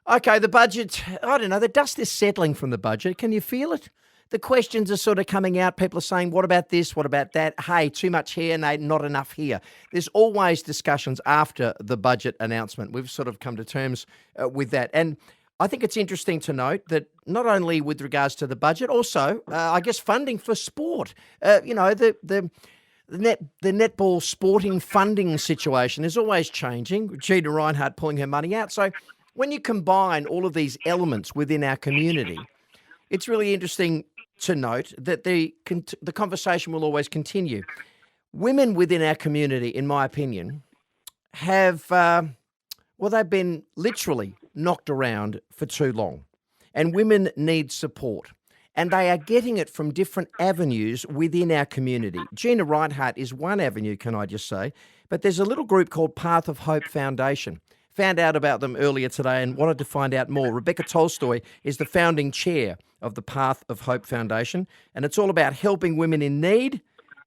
Okay, the budget, I don't know, the dust is settling from the budget. Can you feel it? The questions are sort of coming out. People are saying, what about this? What about that? Hey, too much here, no, not enough here. There's always discussions after the budget announcement. We've sort of come to terms with that. And I think it's interesting to note that not only with regards to the budget, also, I guess, funding for sport. The netball sporting funding situation is always changing. Gina Reinhardt pulling her money out. So when you combine all of these elements within our community, it's really interesting to note that the conversation will always continue. Women within our community, in my opinion, have they've been literally knocked around for too long, and women need support. And they are getting it from different avenues within our community. Gina Reinhardt is one avenue, can I just say, but there's a little group called Path of Hope Foundation. Found out about them earlier today and wanted to find out more. Rebecca Tolstoy is the founding chair of the Path of Hope Foundation, and it's all about helping women in need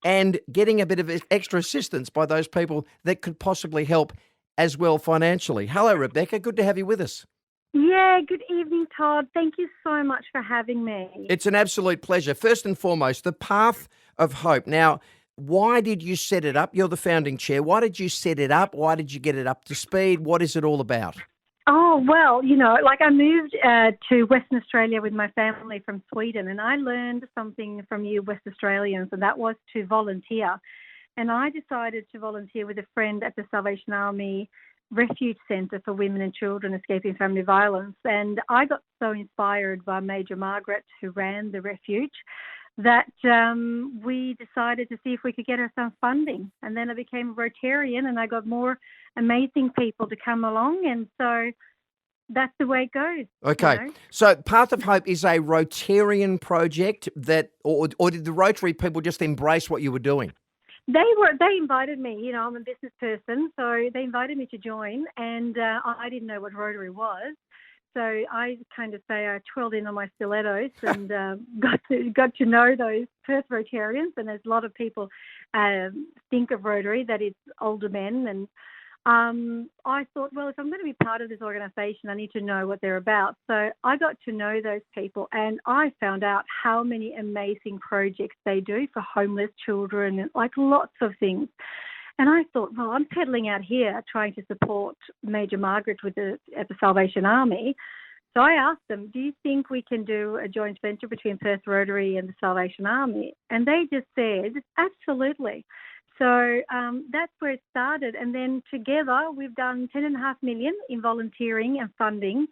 and getting a bit of extra assistance by those people that could possibly help as well financially. Hello, Rebecca. Good to have you with us. Yeah, good evening, Todd. Thank you so much for having me. It's an absolute pleasure. First and foremost, the Path of Hope. Now, why did you set it up? You're the founding chair. Why did you set it up? Why did you get it up to speed? What is it all about? Oh, well, I moved to Western Australia with my family from Sweden, and I learned something from you West Australians, and that was to volunteer. And I decided to volunteer with a friend at the Salvation Army Refuge Centre for Women and Children Escaping Family Violence. And I got so inspired by Major Margaret, who ran the refuge, that we decided to see if we could get her some funding. And then I became a Rotarian, and I got more amazing people to come along. And so that's the way it goes. Okay. So Path of Hope is a Rotarian project or did the Rotary people just embrace what you were doing? They invited me. I'm a business person, so they invited me to join, and I didn't know what Rotary was. So I kind of say I twirled in on my stilettos and got to know those Perth Rotarians. And there's a lot of people think of Rotary that it's older men, and I thought, well, if I'm going to be part of this organisation, I need to know what they're about. So I got to know those people, and I found out how many amazing projects they do for homeless children and lots of things. And I thought, well, I'm peddling out here trying to support Major Margaret at the Salvation Army. So I asked them, do you think we can do a joint venture between Perth Rotary and the Salvation Army? And they just said, absolutely. So that's where it started. And then together we've done $10.5 million in volunteering and funding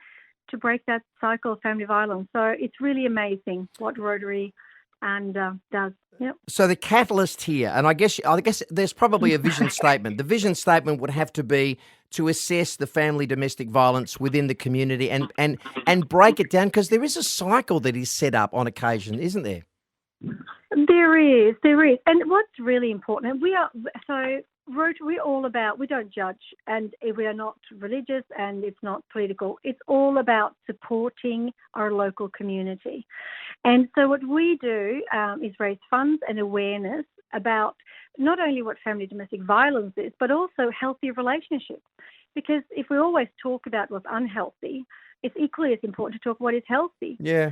to break that cycle of family violence. So it's really amazing what Rotary does. Yep. So the catalyst here, and I guess there's probably a vision statement. The vision statement would have to be to assess the family domestic violence within the community and break it down, because there is a cycle that is set up on occasion, isn't there? There is. And what's really important, we're all about, we don't judge, and we are not religious, and it's not political. It's all about supporting our local community. And so what we do is raise funds and awareness about not only what family domestic violence is, but also healthy relationships. Because if we always talk about what's unhealthy, it's equally as important to talk what is healthy. Yeah.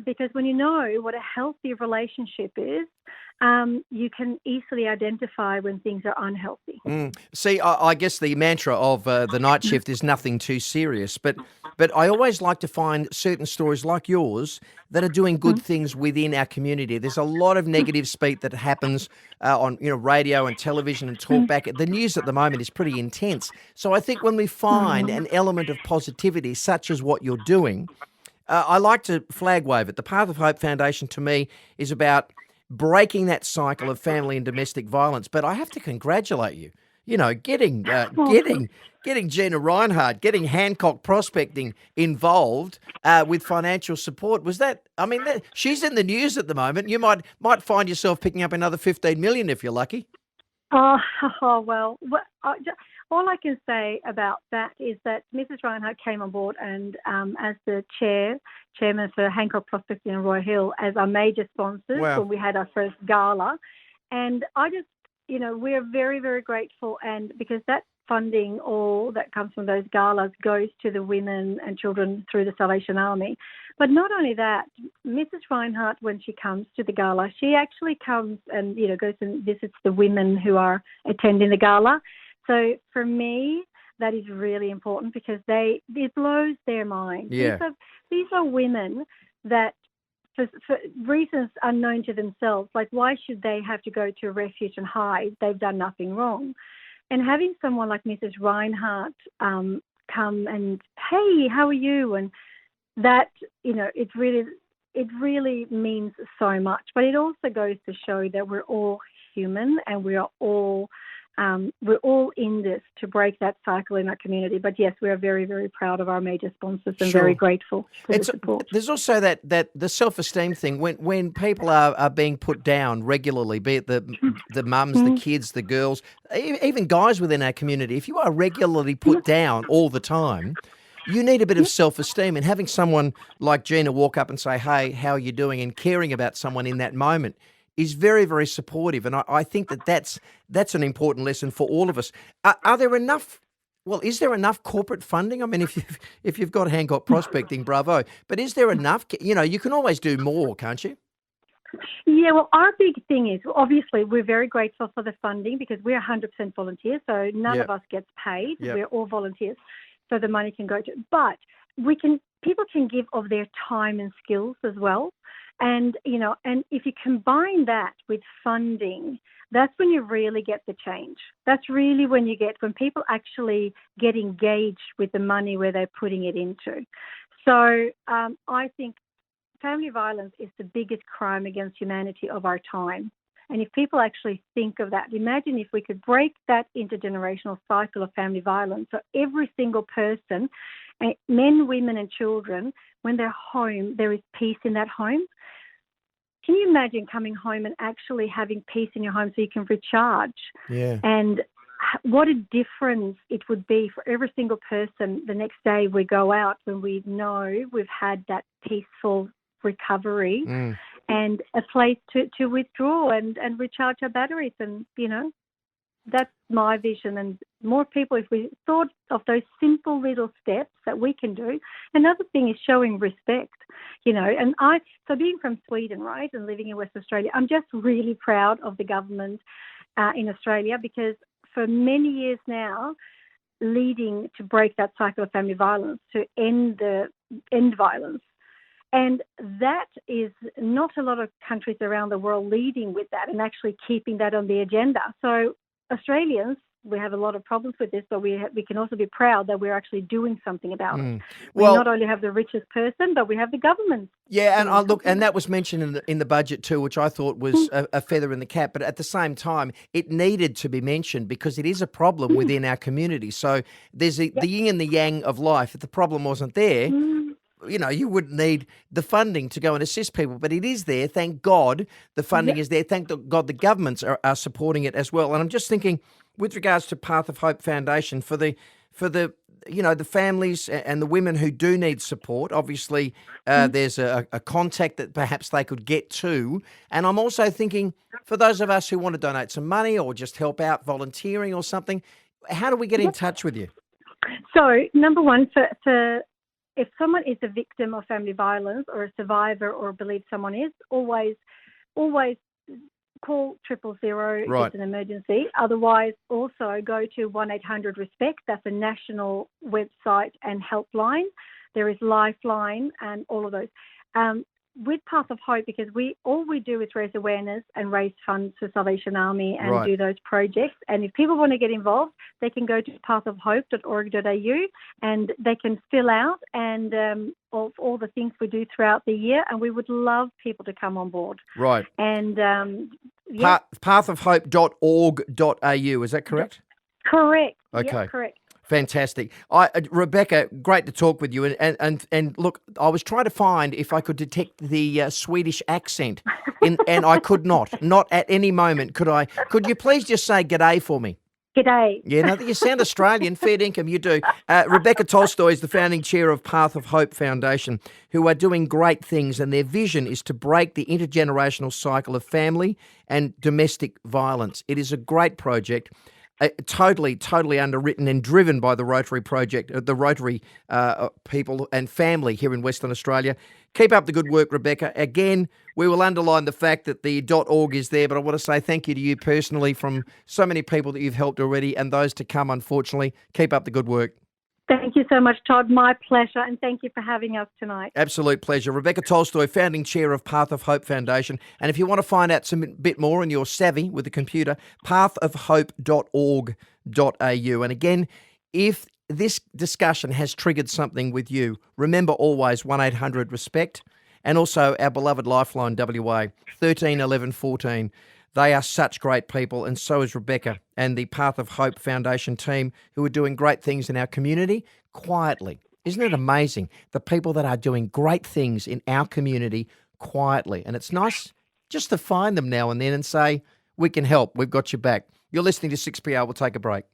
Because when you know what a healthy relationship is, you can easily identify when things are unhealthy. See, I guess the mantra of the night shift is nothing too serious, but I always like to find certain stories like yours that are doing good things within our community. There's a lot of negative speak that happens on radio and television and talkback. The news at the moment is pretty intense. So I think when we find an element of positivity, such as what you're doing, I like to flag wave it. The Path of Hope Foundation, to me, is about breaking that cycle of family and domestic violence. But I have to congratulate you. Getting Gina Reinhardt, getting Hancock Prospecting involved with financial support. Was that? I mean, she's in the news at the moment. You might find yourself picking up another $15 million if you're lucky. Well, all I can say about that is that Mrs. Reinhardt came on board and as the chairman for Hancock Prospecting and Roy Hill as our major sponsors when we had our first gala. And I just, we're very, very grateful, and because that funding, all that comes from those galas, goes to the women and children through the Salvation Army. But not only that, Mrs. Reinhardt, when she comes to the gala, she actually comes and, goes and visits the women who are attending the gala. So for me, that is really important because it blows their mind. Yeah. These are women that, for reasons unknown to themselves, like why should they have to go to a refuge and hide? They've done nothing wrong. And having someone like Mrs. Reinhardt come and, hey, how are you? And that, it really means so much. But it also goes to show that we're all human and we're all in this to break that cycle in our community. But yes, we are very, very proud of our major sponsors and very grateful for the support. There's also that the self-esteem thing. When people are being put down regularly, be it the mums, the kids, the girls, even guys within our community, if you are regularly put down all the time, you need a bit of self-esteem, and having someone like Gina walk up and say, hey, how are you doing, and caring about someone in that moment is very, very supportive. And I think that's an important lesson for all of us. Are there enough, is there enough corporate funding? I mean, if you've got Hancock Prospecting, bravo. But is there enough? You can always do more, can't you? Yeah, well, our big thing is, obviously, we're very grateful for the funding because we're 100% volunteers, so none of us gets paid. Yep. We're all volunteers, so the money can go to. But people can give of their time and skills as well. And, and if you combine that with funding, that's when you really get the change. That's really when people actually get engaged with the money where they're putting it into. So I think family violence is the biggest crime against humanity of our time. And if people actually think of that, imagine if we could break that intergenerational cycle of family violence. So every single person, men, women and children, when they're home, there is peace in that home. Can you imagine coming home and actually having peace in your home so you can recharge? Yeah. And what a difference it would be for every single person the next day we go out when we know we've had that peaceful recovery and a place to withdraw and recharge our batteries. And, that's my vision. And more people, if we thought of those simple little steps that we can do. Another thing is showing respect, and so being from Sweden, right, and living in West Australia, I'm just really proud of the government in Australia because for many years now, leading to break that cycle of family violence, to end violence. And that is not a lot of countries around the world leading with that and actually keeping that on the agenda. So Australians, we have a lot of problems with this, but we can also be proud that we're actually doing something about it. We not only have the richest person, but we have the government. Yeah, and that was mentioned in the budget too, which I thought was a feather in the cap. But at the same time, it needed to be mentioned because it is a problem within our community. So there's the yin and the yang of life. If the problem wasn't there, you wouldn't need the funding to go and assist people, but it is there. Thank God the funding is there. Thank God the governments are supporting it as well. And I'm just thinking, with regards to Path of Hope Foundation, for the the families and the women who do need support, obviously there's a contact that perhaps they could get to. And I'm also thinking for those of us who want to donate some money or just help out volunteering or something, how do we get in touch with you? So, number one, for if someone is a victim of family violence or a survivor or believes someone is, always call 000. Right. It's an emergency. Otherwise, also go to 1-800-RESPECT. That's a national website and helpline. There is Lifeline and all of those. With Path of Hope, because all we do is raise awareness and raise funds for Salvation Army and do those projects. And if people want to get involved, they can go to pathofhope.org.au and they can fill out and of all the things we do throughout the year. And we would love people to come on board. Right. And pathofhope.org.au, is that correct? Correct. Okay. Yep, correct. Fantastic. Rebecca, great to talk with you. And look, I was trying to find if I could detect the Swedish accent, and I could not. Not at any moment could I. Could you please just say g'day for me? G'day. Yeah, no, you sound Australian. Fair income, you do. Rebecca Tolstoy is the founding chair of Path of Hope Foundation, who are doing great things, and their vision is to break the intergenerational cycle of family and domestic violence. It is a great project. totally underwritten and driven by the Rotary Project, the Rotary people and family here in Western Australia. Keep up the good work, Rebecca. Again, we will underline the fact that the .org is there, but I want to say thank you to you personally from so many people that you've helped already and those to come, unfortunately. Keep up the good work. Thank you so much, Todd. My pleasure, and thank you for having us tonight. Absolute pleasure. Rebecca Tolstoy, founding chair of Path of Hope Foundation. And if you want to find out some bit more and you're savvy with the computer, pathofhope.org.au. And again, if this discussion has triggered something with you, remember always 1-800-RESPECT and also our beloved Lifeline WA, 13 11 14. They are such great people, and so is Rebecca and the Path of Hope Foundation team who are doing great things in our community quietly. Isn't it amazing? The people that are doing great things in our community quietly. And it's nice just to find them now and then and say, we can help. We've got your back. You're listening to 6PR. We'll take a break.